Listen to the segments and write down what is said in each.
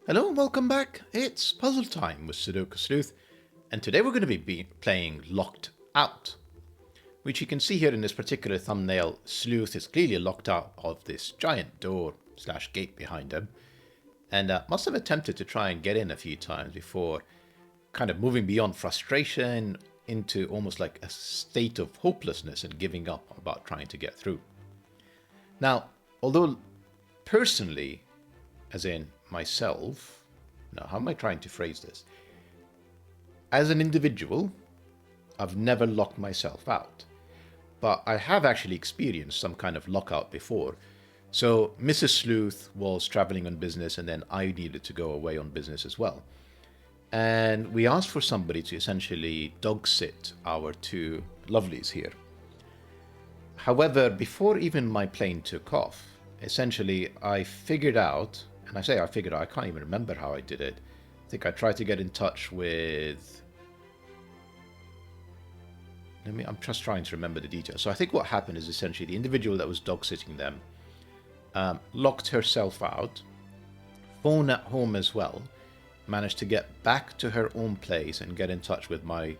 Hello and welcome back. It's puzzle time with Sudoku Sleuth, and today we're going to be playing Locked Out, which you can see here in this particular thumbnail. Sleuth is clearly locked out of this giant door / gate behind him, and must have attempted to try and get in a few times before kind of moving beyond frustration into almost like a state of hopelessness and giving up about trying to get through. Now, although personally, as in myself, now how am I trying to phrase this? As an individual, I've never locked myself out, but I have actually experienced some kind of lockout before. So Mrs. Sleuth was traveling on business, and then I needed to go away on business as well. And we asked for somebody to essentially dog sit our two lovelies here. However, before even my plane took off, essentially I figured out, and I say I figured out, I can't even remember how I did it. I think I tried to get in touch with... I'm just trying to remember the details. So I think what happened is essentially the individual that was dog sitting them locked herself out, phone at home as well, managed to get back to her own place and get in touch with my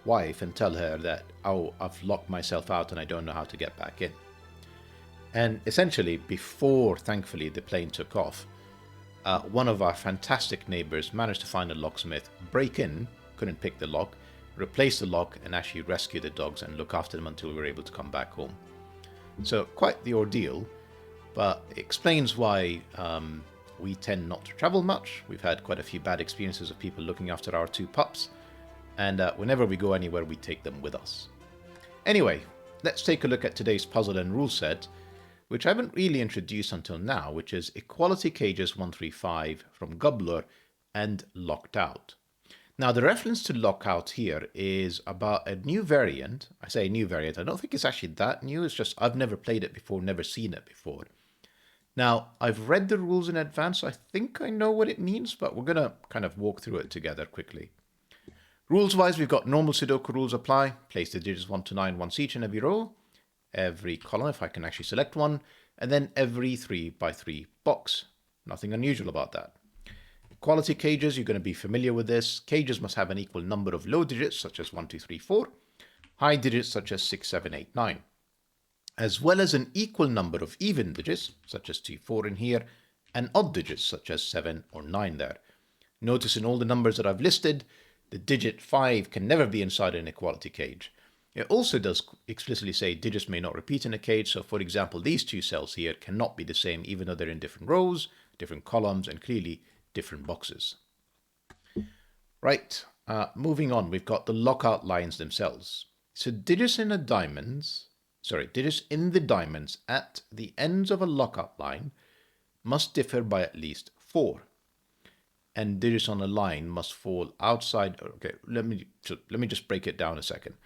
wife and tell her that, oh, I've locked myself out and I don't know how to get back in. And essentially, before, thankfully, the plane took off, one of our fantastic neighbors managed to find a locksmith, break in, couldn't pick the lock, replace the lock, and actually rescue the dogs and look after them until we were able to come back home. So quite the ordeal, but it explains why we tend not to travel much. We've had quite a few bad experiences of people looking after our two pups, and whenever we go anywhere, we take them with us. Anyway, let's take a look at today's puzzle and rule set, which I haven't really introduced until now, which is Equality Cages 135 from gUBBLOR and Locked Out. Now, the reference to Lockout here is about a new variant. I say new variant, I don't think it's actually that new, it's just I've never played it before, never seen it before. Now, I've read the rules in advance, so I think I know what it means, but we're going to kind of walk through it together quickly. Rules-wise, we've got normal Sudoku rules apply. Place the digits 1 to 9 once each in every row, every column, if I can actually select one, and then every 3 by 3 box. Nothing unusual about that. Equality cages, you're going to be familiar with this. Cages must have an equal number of low digits, such as 1, 2, 3, 4, high digits, such as 6, 7, 8, 9, as well as an equal number of even digits, such as 2, 4 in here, and odd digits, such as 7 or 9 there. Notice in all the numbers that I've listed, the digit 5 can never be inside an equality cage. It also does explicitly say digits may not repeat in a cage, so for example, these two cells here cannot be the same even though they're in different rows, different columns, and clearly different boxes. Right, moving on, we've got the lockout lines themselves. So digits in the diamonds at the ends of a lockout line must differ by at least 4. And digits on a line must fall outside. Okay, let me just break it down a second.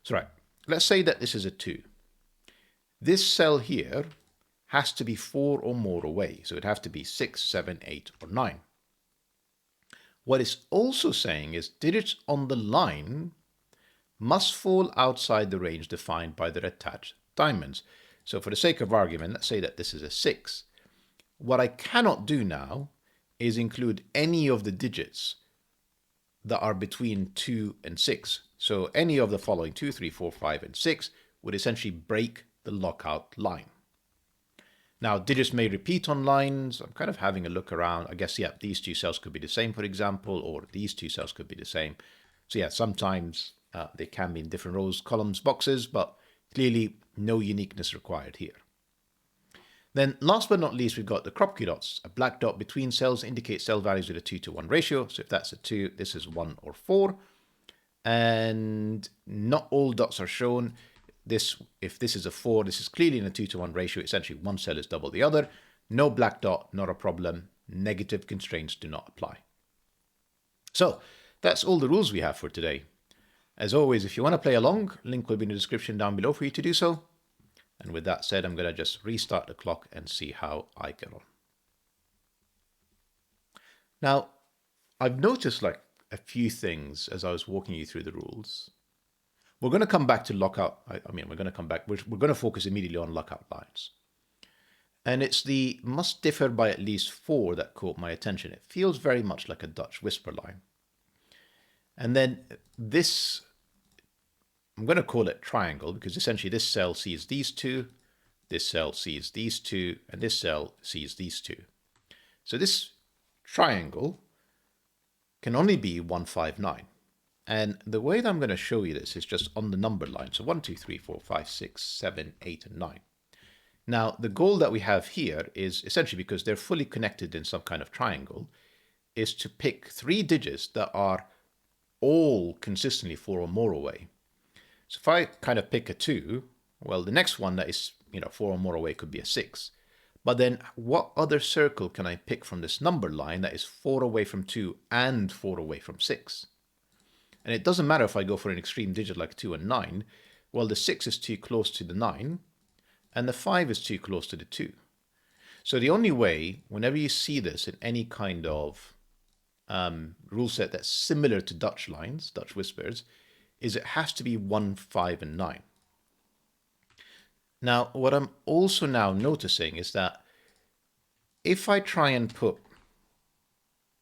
So right, let's say that this is a 2. This cell here has to be 4 or more away, so it'd have to be 6, 7, 8, or 9. What it's also saying is digits on the line must fall outside the range defined by their attached diamonds. So for the sake of argument, let's say that this is a 6. What I cannot do now is include any of the digits that are between 2 and 6. So any of the following 2, 3, 4, 5, and 6 would essentially break the lockout line. Now, digits may repeat on lines. I'm kind of having a look around. I guess, yeah, these two cells could be the same, for example, or these two cells could be the same. So yeah, sometimes they can be in different rows, columns, boxes, but clearly no uniqueness required here. Then last but not least, we've got the crop key dots. A black dot between cells indicates cell values with a 2 to 1 ratio. So if that's a 2, this is 1 or 4. And not all dots are shown. If this is a 4, this is clearly in a 2 to 1 ratio. Essentially, one cell is double the other. No black dot, not a problem. Negative constraints do not apply. So that's all the rules we have for today. As always, if you want to play along, link will be in the description down below for you to do so. And with that said, I'm going to just restart the clock and see how I get on. Now, I've noticed like a few things as I was walking you through the rules. We're going to come back to lockout. We're going to focus immediately on lockout lines. And it's the must differ by at least 4 that caught my attention. It feels very much like a Dutch whisper line. And then this, I'm going to call it triangle because essentially this cell sees these two, this cell sees these two, and this cell sees these two. So this triangle can only be 159. And the way that I'm going to show you this is just on the number line. So 1, 2, 3, 4, 5, 6, 7, 8, and 9. Now, the goal that we have here is essentially, because they're fully connected in some kind of triangle, is to pick 3 digits that are all consistently 4 or more away. So if I kind of pick a 2, well, the next one that is 4 or more away could be a 6. But then what other circle can I pick from this number line that is 4 away from 2 and 4 away from 6? And it doesn't matter if I go for an extreme digit like 2 and 9. Well, the 6 is too close to the 9, and the 5 is too close to the 2. So the only way, whenever you see this in any kind of rule set that's similar to Dutch lines, Dutch whispers, is it has to be 1, 5, and 9. Now, what I'm also now noticing is that if I try and put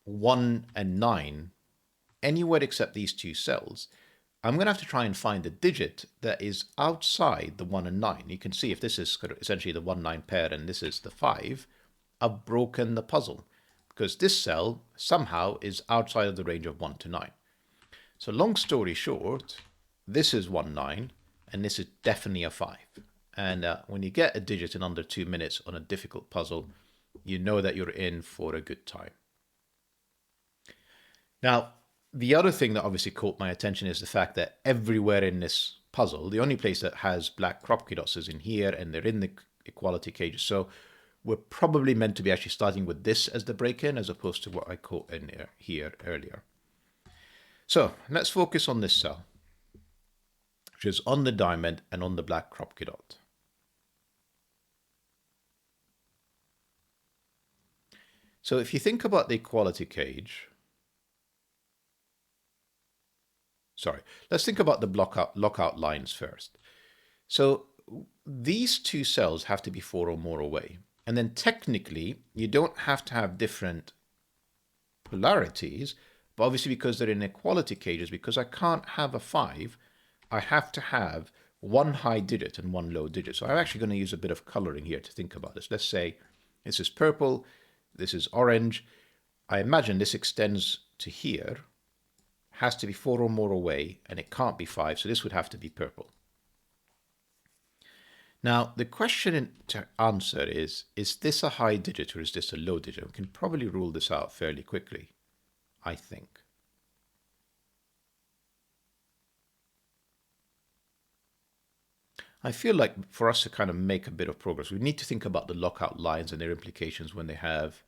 1 and 9 anywhere except these 2 cells, I'm going to have to try and find a digit that is outside the 1 and 9. You can see if this is essentially the 1-9 pair and this is the 5, I've broken the puzzle because this cell somehow is outside of the range of 1 to 9. So long story short, this is 1-9 and this is definitely a 5. And when you get a digit in under 2 minutes on a difficult puzzle, you know that you're in for a good time. Now, the other thing that obviously caught my attention is the fact that everywhere in this puzzle, the only place that has black Kropke dots is in here, and they're in the equality cages. So we're probably meant to be actually starting with this as the break-in as opposed to what I caught in here earlier. So let's focus on this cell, which is on the diamond and on the black Kropke dot. So if you think about the equality cage, let's think about the lockout lines first. So these 2 cells have to be 4 or more away. And then technically, you don't have to have different polarities, but obviously because they're in equality cages, because I can't have a 5, I have to have 1 high digit and 1 low digit. So I'm actually going to use a bit of coloring here to think about this. Let's say this is purple, this is orange. I imagine this extends to here, has to be 4 or more away, and it can't be 5, so this would have to be purple. Now, the question to answer is this a high digit or is this a low digit? We can probably rule this out fairly quickly, I think. I feel like for us to kind of make a bit of progress, we need to think about the lockout lines and their implications when they have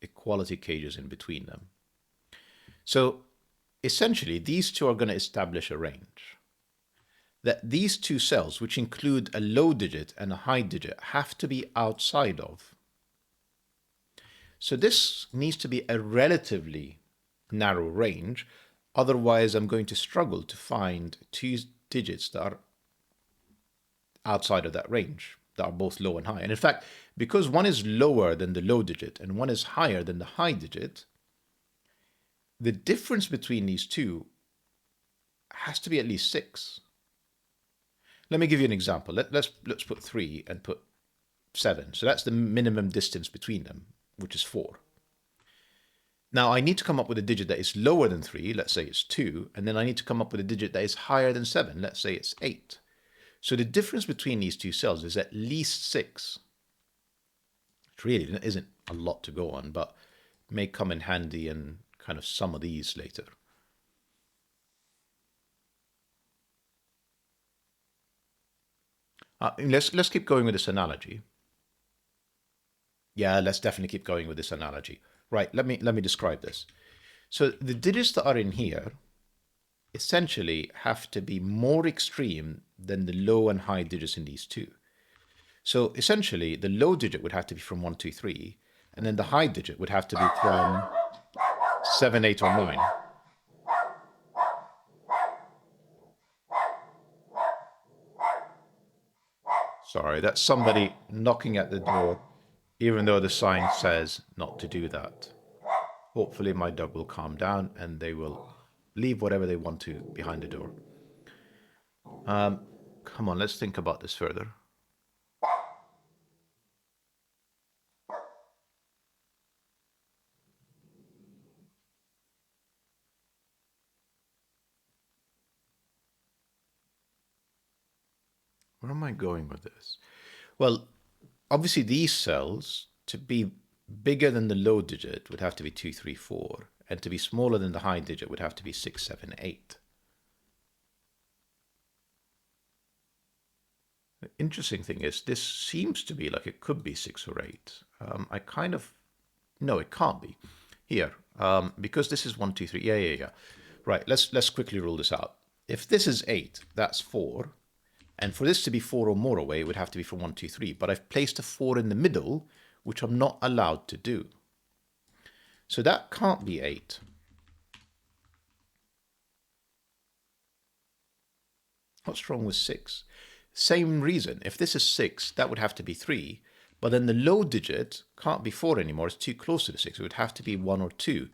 equality cages in between them. So essentially, these 2 are going to establish a range. That these 2 cells, which include a low digit and a high digit, have to be outside of. So this needs to be a relatively narrow range. Otherwise, I'm going to struggle to find 2 digits that are outside of that range, that are both low and high. And in fact, because one is lower than the low digit and one is higher than the high digit, the difference between these 2 has to be at least 6. Let me give you an example. Let's put 3 and put 7. So that's the minimum distance between them, which is 4. Now I need to come up with a digit that is lower than 3, let's say it's 2, and then I need to come up with a digit that is higher than 7, let's say it's 8. So the difference between these 2 cells is at least 6. It really isn't a lot to go on, but may come in handy in kind of some of these later. Let's keep going with this analogy. Yeah, let's definitely keep going with this analogy. Right, let me describe this. So the digits that are in here essentially have to be more extreme than the low and high digits in these 2. So essentially, the low digit would have to be from 1, 2, 3, and then the high digit would have to be from 7, 8, or 9. Sorry, that's somebody knocking at the door. even though the sign says not to do that. Hopefully my dog will calm down and they will leave whatever they want to behind the door. Come on, let's think about this further. Where am I going with this? Well, obviously these cells, to be bigger than the low digit, would have to be 2, 3, 4. And to be smaller than the high digit would have to be 6, 7, 8. The interesting thing is this seems to be like it could be 6 or 8. No, it can't be. Here, because this is 1, 2, 3. Yeah. Right, let's quickly rule this out. If this is 8, that's 4. And for this to be 4 or more away, it would have to be from 1, 2, 3. But I've placed a 4 in the middle, which I'm not allowed to do. So that can't be 8. What's wrong with 6? Same reason. If this is 6, that would have to be 3. But then the low digit can't be 4 anymore. It's too close to the 6. It would have to be 1 or 2.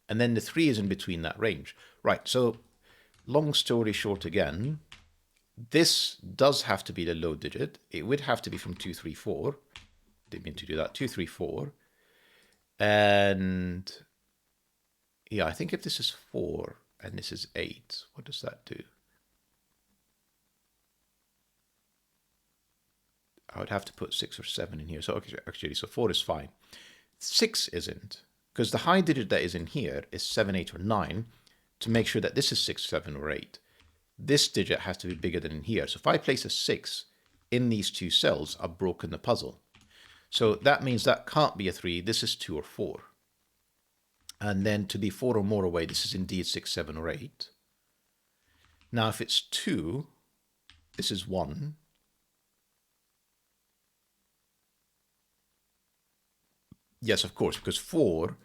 And then the 3 is in between that range. Right, so long story short again, this does have to be the low digit. It would have to be from 2, 3, 4. Didn't mean to do that. 2, 3, 4. And yeah, I think if this is 4 and this is 8, what does that do? I would have to put 6 or 7 in here. So actually, so 4 is fine. 6 isn't, because the high digit that is in here is 7, 8, or 9 to make sure that this is 6, 7, or 8. This digit has to be bigger than in here. So if I place a 6 in these two cells, I've broken the puzzle. So that means that can't be a 3. This is 2 or 4. And then to be 4 or more away, this is indeed 6, 7, or 8. Now, if it's 2, this is 1. Yes, of course, because 4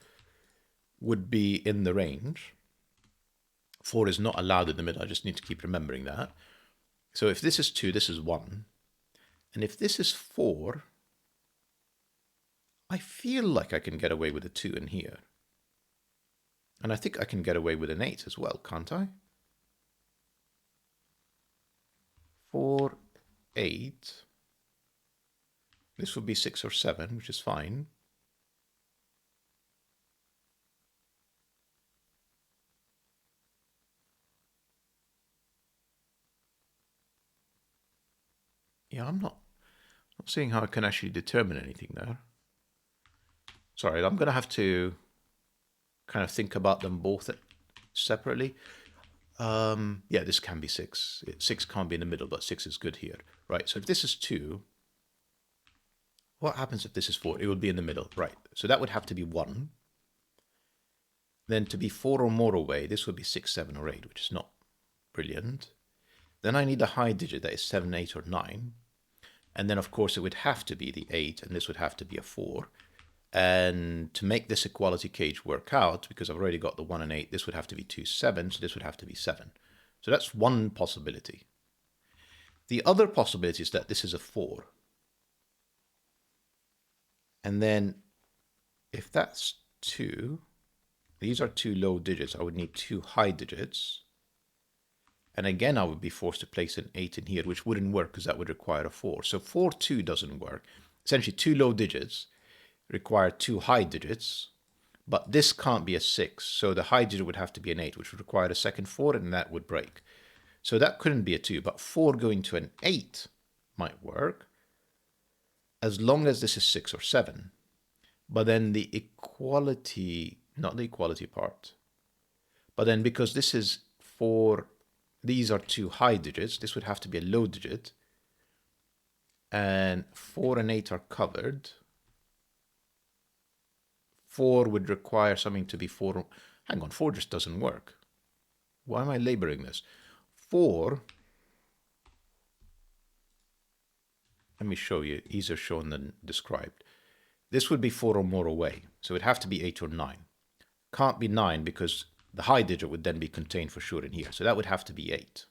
would be in the range. 4 is not allowed in the middle. I just need to keep remembering that. So if this is 2, this is 1. And if this is 4, I feel like I can get away with a 2 in here. And I think I can get away with an 8 as well, can't I? 4, 8. This would be 6 or 7, which is fine. Yeah, I'm not seeing how I can actually determine anything there. Sorry, I'm going to have to kind of think about them both separately. Yeah, this can be 6. 6 can't be in the middle, but 6 is good here. Right, so if this is 2, what happens if this is 4? It would be in the middle, right? So that would have to be 1. Then to be 4 or more away, this would be 6, 7, or 8, which is not brilliant. Then I need a high digit that is 7, 8, or 9. And then, of course, it would have to be the 8, and this would have to be a 4. And to make this equality cage work out, because I've already got the 1 and 8, this would have to be 2, 7, so this would have to be 7. So that's one possibility. The other possibility is that this is a 4. And then if that's 2, these are 2 low digits. I would need 2 high digits. And again, I would be forced to place an 8 in here, which wouldn't work because that would require a 4. So 4, 2 doesn't work. Essentially, 2 low digits require 2 high digits, but this can't be a 6. So the high digit would have to be an 8, which would require a second 4, and that would break. So that couldn't be a 2, but 4 going to an 8 might work, as long as this is 6 or 7. But then the equality, not the equality part, but then because this is 4, these are 2 high digits, this would have to be a low digit, and 4 and 8 are covered. 4 would require something to be 4. Hang on, 4 just doesn't work. Why am I laboring this? 4, let me show you, easier shown than described. This would be 4 or more away, so it'd have to be 8 or 9. Can't be 9 because the high digit would then be contained for sure in here, so that would have to be 8.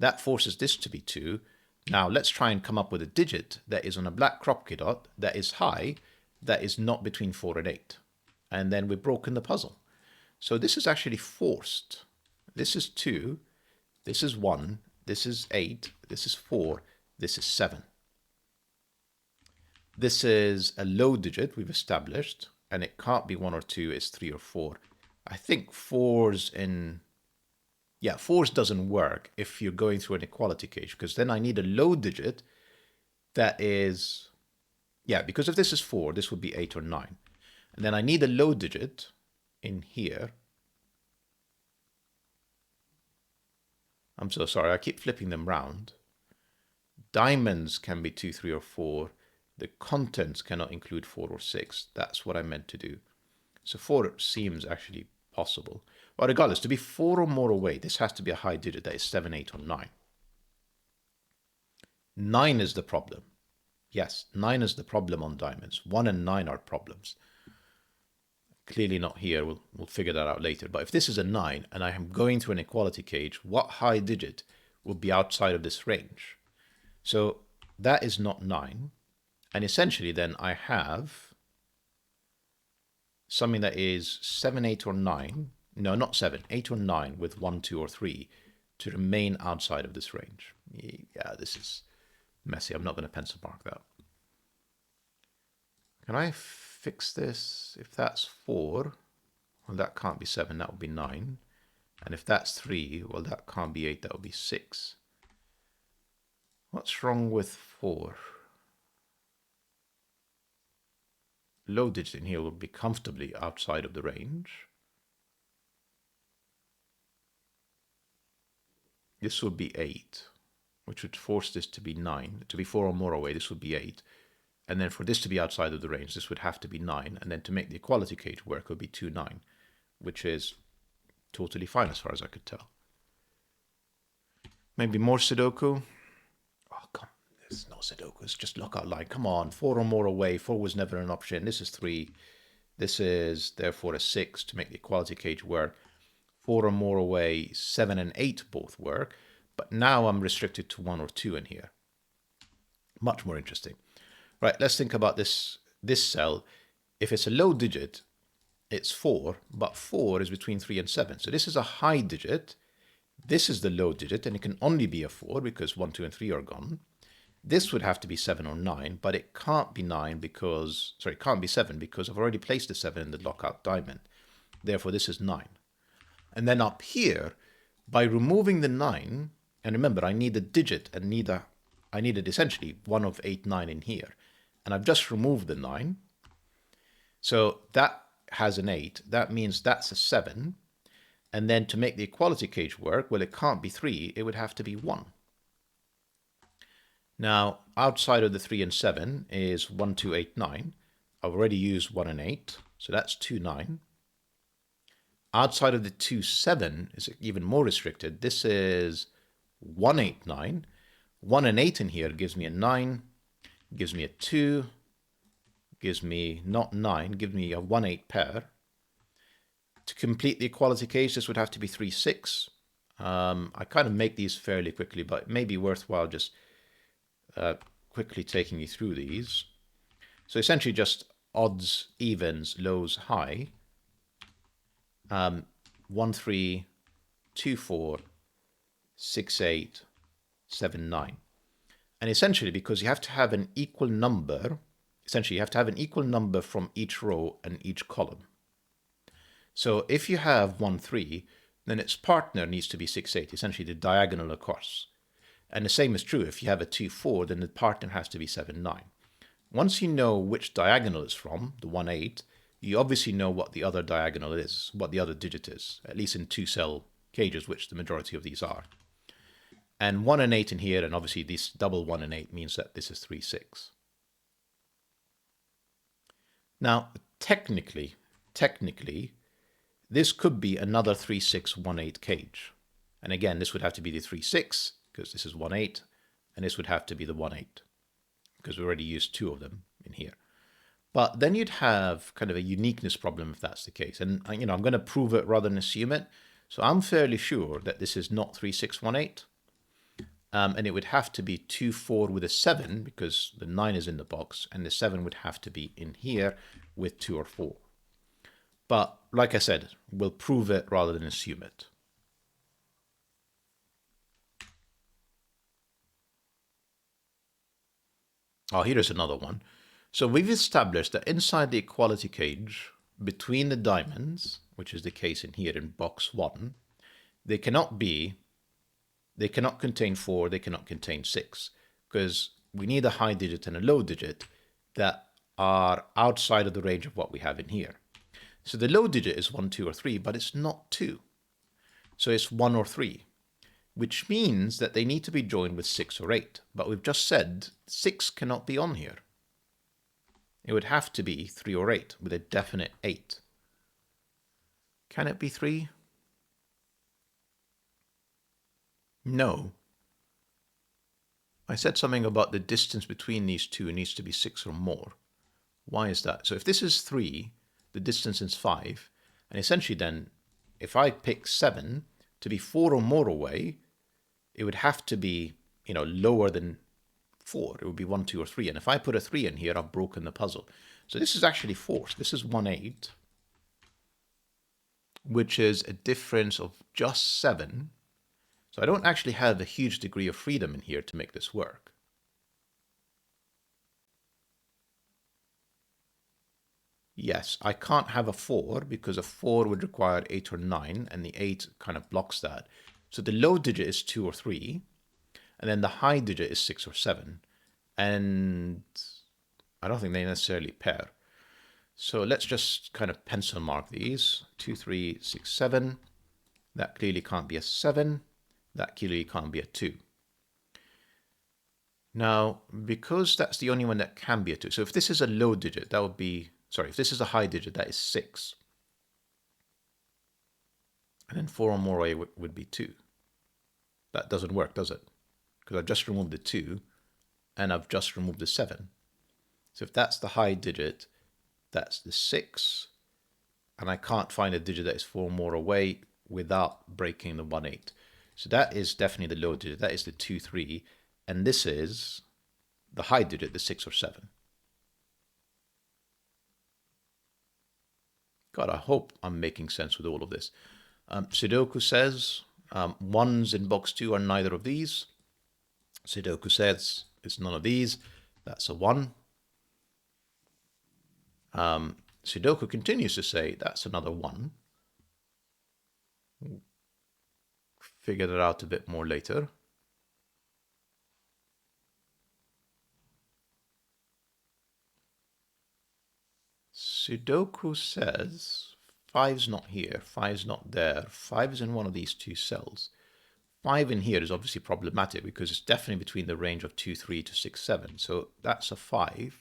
That forces this to be 2. Now let's try and come up with a digit that is on a black Kropke dot that is high that is not between 4 and 8. And then we've broken the puzzle. So this is actually forced. This is 2, this is 1, this is 8, this is 4, this is 7. This is a low digit we've established, and it can't be 1 or 2, it's 3 or 4. I think 4's doesn't work if you're going through an equality cage, because then I need a low digit that is, because if this is 4, this would be 8 or 9. And then I need a low digit in here. I'm so sorry, I keep flipping them round. Diamonds can be 2, 3, or 4. The contents cannot include 4 or 6. That's what I meant to do. So 4 seems actually possible. But regardless, to be 4 or more away, this has to be a high digit that is 7, 8, or 9. 9 is the problem. Yes, 9 is the problem on diamonds. 1 and 9 are problems. Clearly not here. We'll figure that out later. But if this is a 9 and I am going through an equality cage, what high digit will be outside of this range? So that is not 9. And essentially then I have something that is 7, 8, or 9. No, not 7, 8 or 9 with 1, 2, or 3 to remain outside of this range. Yeah, this is messy. I'm not going to pencil mark that. Can I fix this? If that's 4, well, that can't be 7, that would be 9. And if that's 3, well, that can't be 8, that would be 6. What's wrong with 4? Low digit in here will be comfortably outside of the range. This would be 8, which would force this to be 9. To be 4 or more away, this would be 8. And then for this to be outside of the range, this would have to be 9. And then to make the equality cage work, it would be 2, 9, which is totally fine as far as I could tell. Maybe more Sudoku. Oh, come on. There's no Sudoku. It's just lockout line. Come on. 4 or more away. 4 was never an option. This is 3. This is therefore a 6 to make the equality cage work. 4 or more away, 7 and 8 both work. But now I'm restricted to 1 or 2 in here. Much more interesting. Right, let's think about this cell. If it's a low digit, it's 4, but 4 is between 3 and 7. So this is a high digit. This is the low digit, and it can only be a 4 because 1, 2, and 3 are gone. This would have to be 7 or 9, but it can't be 9 because, sorry, it can't be 7 because I've already placed the 7 in the lockout diamond. Therefore, this is 9. And then up here, by removing the 9, and remember, I need a digit and I needed essentially 1 of 8, 9 in here. And I've just removed the 9. So that has an 8. That means that's a 7. And then to make the equality cage work, well, it can't be 3. It would have to be 1. Now, outside of the 3 and 7 is 1, 2, 8, 9. I've already used 1 and 8. So that's 2, 9. Outside of the 2, 7 is even more restricted. This is 1, 8, 9. 1 and 8 in here gives me a 9. Gives me a 2, gives me not 9, gives me a 1, 8 pair. To complete the equality cage, this would have to be 3, 6. I kind of make these fairly quickly, but it may be worthwhile just quickly taking you through these. So essentially just odds, evens, lows, high. 1, 3, 2, 4, 6, 8, 7, 9. And essentially, because you have to have an equal number, essentially you have to have an equal number from each row and each column. So if you have 1, 3, then its partner needs to be 6, 8, essentially the diagonal across. And the same is true if you have a 2, 4, then the partner has to be 7, 9. Once you know which diagonal is from, the 1, 8, you obviously know what the other diagonal is, what the other digit is, at least in 2-cell cages, which the majority of these are. And 1 and 8 in here, and obviously this double 1 and 8 means that this is 3, 6. Now, technically, this could be another 3, 6, 1, 8 cage. And again, this would have to be the 3, 6, because this is 1, 8, and this would have to be the 1, 8, because we already used 2 of them in here. But then you'd have kind of a uniqueness problem if that's the case. And I'm going to prove it rather than assume it. So I'm fairly sure that this is not 3, 6, 1, 8. And it would have to be 2, 4 with a 7 because the 9 is in the box, and the 7 would have to be in here with 2 or 4. But like I said, we'll prove it rather than assume it. Oh, here's another one. So we've established that inside the equality cage between the diamonds, which is the case in here in box 1, they cannot contain 4, they cannot contain 6, because we need a high digit and a low digit that are outside of the range of what we have in here. So the low digit is 1, 2, or 3, but it's not 2. So it's 1 or 3, which means that they need to be joined with 6 or 8. But we've just said 6 cannot be on here. It would have to be 3 or 8 with a definite 8. Can it be 3? No. I said something about the distance between these two needs to be 6 or more. Why is that? So if this is 3, the distance is 5, and essentially then, if I pick 7 to be 4 or more away, it would have to be, lower than 4. It would be 1, 2, or 3. And if I put a 3 in here, I've broken the puzzle. So this is actually forced. This is 1, 8, which is a difference of just 7. So I don't actually have a huge degree of freedom in here to make this work. Yes, I can't have a 4 because a 4 would require 8 or 9, and the 8 kind of blocks that. So the low digit is 2 or 3, and then the high digit is 6 or 7. And I don't think they necessarily pair. So let's just kind of pencil mark these. 2, 3, 6, 7. That clearly can't be a 7. That clearly can't be a 2. Now, because that's the only one that can be a 2. So if this is a low digit, that would be... Sorry, if this is a high digit, that is 6. And then 4 or more away would be 2. That doesn't work, does it? Because I've just removed the 2, and I've just removed the 7. So if that's the high digit, that's the 6. And I can't find a digit that is 4 or more away without breaking the 1, 8. So that is definitely the low digit. That is the 2, 3. And this is the high digit, the 6 or 7. God, I hope I'm making sense with all of this. Sudoku says 1s in box 2 are neither of these. Sudoku says it's none of these. That's a 1. Sudoku continues to say that's another 1. We'll figure that out a bit more later. Sudoku says 5's not here, 5's not there, 5 is in one of these two cells. 5 in here is obviously problematic because it's definitely between the range of 2, 3 to 6, 7. So that's a 5.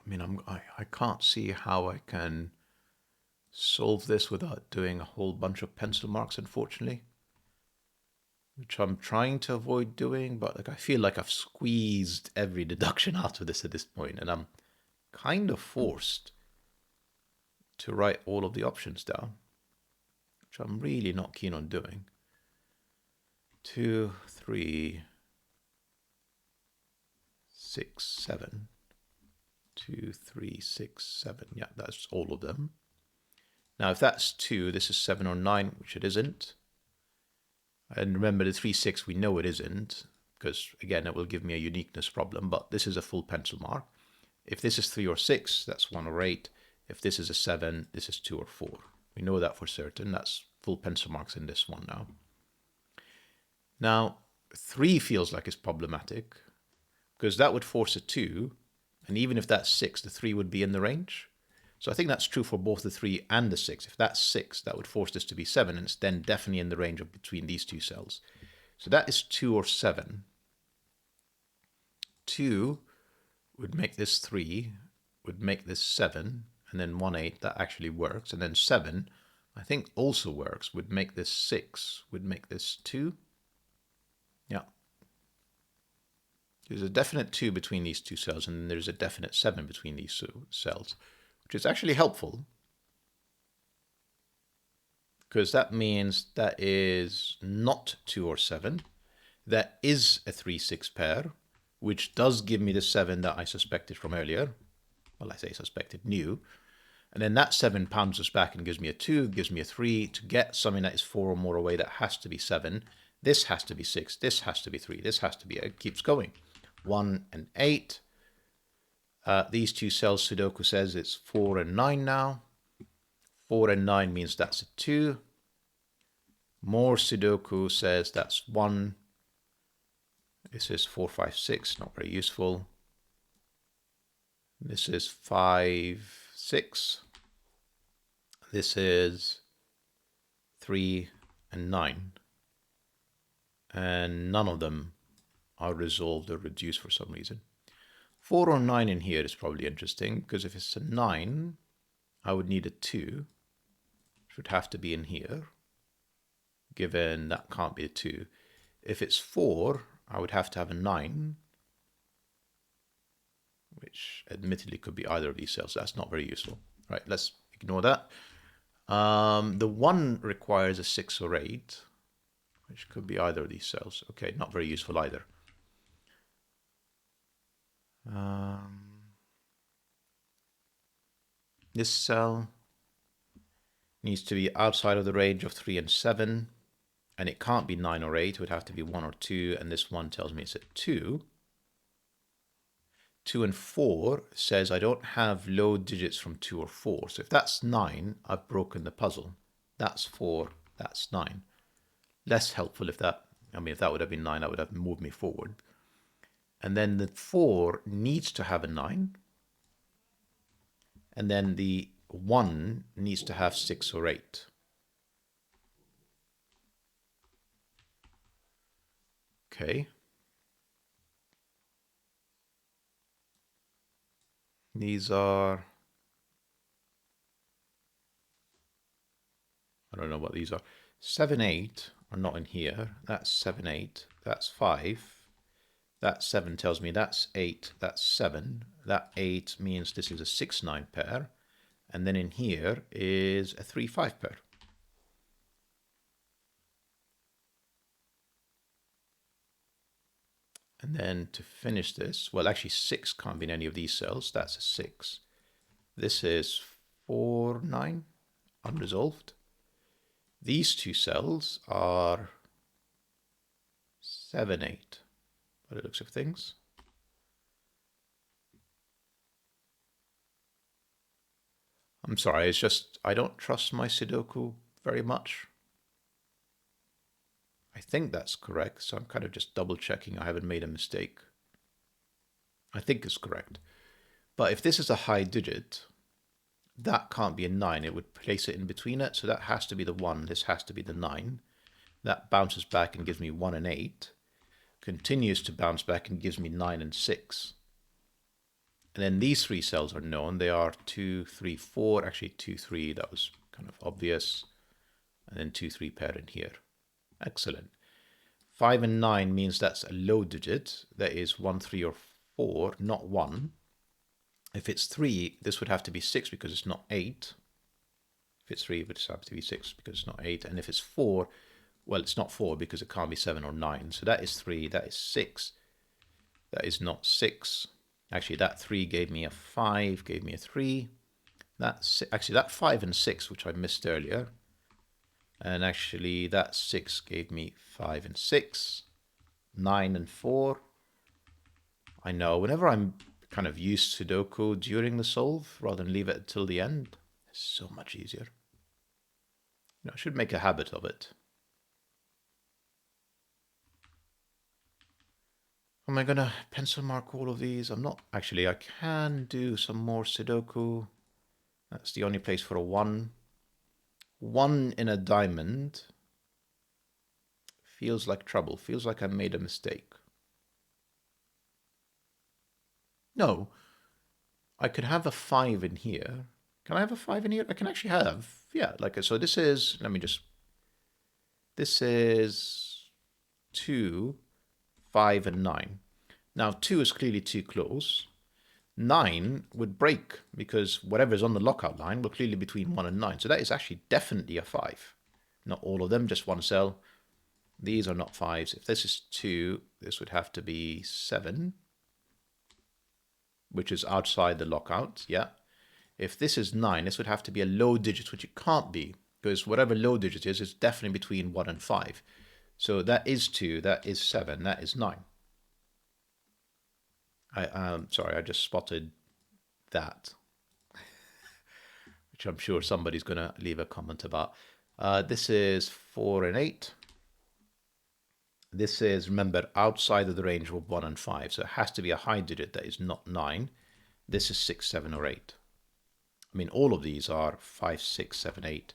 I mean, I can't see how I can solve this without doing a whole bunch of pencil marks, unfortunately, which I'm trying to avoid doing, but like I feel like I've squeezed every deduction out of this at this point, and I'm kind of forced to write all of the options down, which I'm really not keen on doing. 2, 3, 6, 7. 2, 3, 6, 7. Yeah, that's all of them. Now, if that's 2, this is 7 or 9, which it isn't. And remember, the 3, 6, we know it isn't, because, again, it will give me a uniqueness problem, but this is a full pencil mark. If this is 3 or 6, that's 1 or 8. If this is a 7, this is 2 or 4. We know that for certain. That's full pencil marks in this one now. Now, 3 feels like it's problematic, because that would force a 2, and even if that's 6, the 3 would be in the range. So I think that's true for both the 3 and the 6. If that's 6, that would force this to be 7, and it's then definitely in the range of between these two cells. So that is 2 or 7. 2 would make this 3, would make this 7, and then 1, 8, that actually works. And then 7, I think also works, would make this 6, would make this 2. Yeah. There's a definite 2 between these two cells, and then there's a definite 7 between these two cells, which is actually helpful, because that means that is not 2 or 7. That is a 3-6 pair, which does give me the 7 that I suspected from earlier. Well, I say suspected, knew. And then that 7 bounces back and gives me a 2, gives me a 3. To get something that is 4 or more away, that has to be 7. This has to be 6. This has to be 3. This has to be 8. It keeps going. 1 and 8. These two cells, Sudoku says it's 4 and 9 now. 4 and 9 means that's a 2. More Sudoku says that's 1. This is 4, 5, 6, not very useful. This is 5, 6. This is 3 and 9. And none of them are resolved or reduced for some reason. 4 or 9 in here is probably interesting, because if it's a 9, I would need a 2, which would have to be in here, given that can't be a 2. If it's 4, I would have to have a 9, which admittedly could be either of these cells. That's not very useful. Right, let's ignore that. The 1 requires a 6 or 8, which could be either of these cells. Okay, not very useful either. This cell needs to be outside of the range of 3 and 7. And it can't be 9 or 8, it would have to be 1 or 2, and this one tells me it's at 2. 2 and 4 says I don't have low digits from 2 or 4. So if that's 9, I've broken the puzzle. That's 4, that's 9. Less helpful if that, if that would have been 9, that would have moved me forward. And then the 4 needs to have a 9. And then the 1 needs to have 6 or 8. Okay. These are, I don't know what these are. 7, 8 are not in here. That's 7, 8. That's 5. That 7 tells me that's 8. That's 7. That 8 means this is a 6, 9 pair. And then in here is a 3, 5 pair. And then to finish this, well, actually 6 can't be in any of these cells. That's a 6. This is 4, 9, unresolved. These two cells are 7, 8, by the looks of things. I'm sorry, it's just I don't trust my Sudoku very much. I think that's correct, so I'm kind of just double checking I haven't made a mistake. I think it's correct. But if this is a high digit, that can't be a 9. It would place it in between it, so that has to be the 1. This has to be the 9. That bounces back and gives me 1 and 8. Continues to bounce back and gives me 9 and 6. And then these 3 cells are known. They are 2, 3, 4. Actually 2, 3, that was kind of obvious. And then 2, 3 pair in here. Excellent. 5 and 9 means that's a low digit. That is 1, 3, or 4, not 1. If it's 3, this would have to be 6 because it's not 8. If it's 3, it would have to be 6 because it's not 8. And if it's 4, well, it's not 4 because it can't be 7 or 9. So that is 3, that is 6. That is not 6. Actually, that 3 gave me a 5, gave me a 3. Actually, that 5 and 6, which I missed earlier. And actually, that 6 gave me 5 and 6, 9 and 4. I know, whenever I'm kind of use Sudoku during the solve, rather than leave it until the end, it's so much easier. I should make a habit of it. Am I going to pencil mark all of these? I'm not. Actually, I can do some more Sudoku. That's the only place for a 1. 1 in a diamond feels like trouble. Feels like I made a mistake. No, I could have a 5 in here. Can I have a 5 in here? I can actually have, yeah, so this is, this is 2, 5, and 9. Now 2 is clearly too close. 9 would break because whatever's on the lockout line will clearly be between 1 and 9. So that is actually definitely a 5. Not all of them, just one cell. These are not 5s. If this is 2, this would have to be 7, which is outside the lockout, yeah. If this is 9, this would have to be a low digit, which it can't be, because whatever low digit is definitely between 1 and 5. So that is 2, that is 7, that is 9. Sorry, I just spotted that, which I'm sure somebody's going to leave a comment about. This is 4 and 8. This is, remember, outside of the range of 1 and 5, so it has to be a high digit that is not 9. This is 6, 7, or 8. I mean, all of these are 5, 6, 7, 8.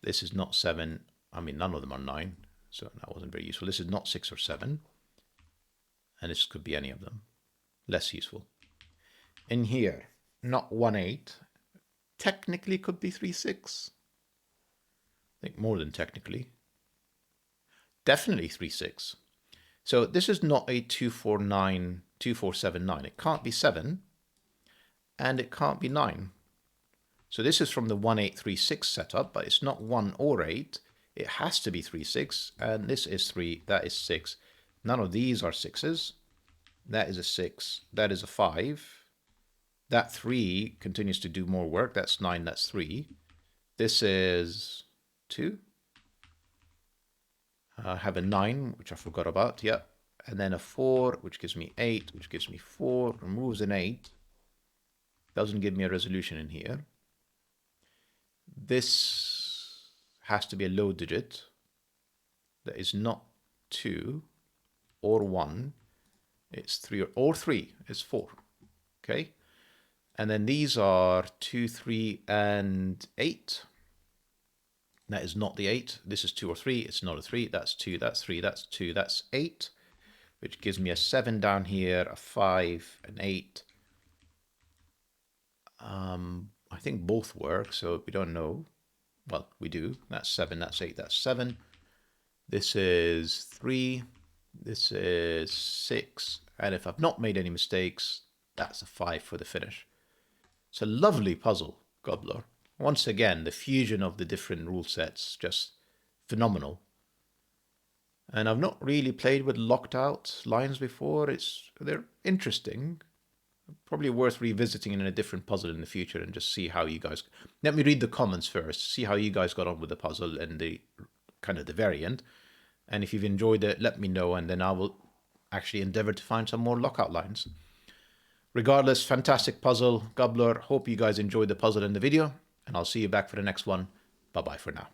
This is not 7. I mean, none of them are 9, so that wasn't very useful. This is not 6 or 7, and this could be any of them. Less useful. In here, not 1, 8. Technically could be 3, 6. I think more than technically. Definitely 3, 6. So this is not a 2, 4, 9, 2, 4, 7, 9. It can't be 7, and it can't be 9. So this is from the 1, 8, 3, 6 setup, but it's not 1 or 8. It has to be 3, 6, and this is 3, that is 6. None of these are 6s. That is a 6, that is a 5. That 3 continues to do more work. That's 9, that's 3. This is 2. I have a 9, which I forgot about, yeah. And then a 4, which gives me 8, which gives me 4, removes an 8. Doesn't give me a resolution in here. This has to be a low digit that is not 2 or 1. It's 3 or 3. It's 4. Okay. And then these are 2, 3, and 8. That is not the 8. This is 2 or 3. It's not a 3. That's 2. That's 3. That's 2. That's 8. Which gives me a 7 down here, a 5, an 8. I think both work, so we don't know. Well, we do. That's 7. That's 8. That's 7. This is 3. This is 6. And if I've not made any mistakes, that's a 5 for the finish. It's a lovely puzzle, gUBBLOR. Once again, the fusion of the different rule sets, just phenomenal. And I've not really played with locked out lines before. They're interesting. Probably worth revisiting in a different puzzle in the future and just see how you guys... Let me read the comments first, see how you guys got on with the puzzle and the kind of the variant. And if you've enjoyed it, let me know, and then I will actually endeavor to find some more lockout lines. Regardless, fantastic puzzle, gUBBLOR. Hope you guys enjoyed the puzzle and the video, and I'll see you back for the next one. Bye-bye for now.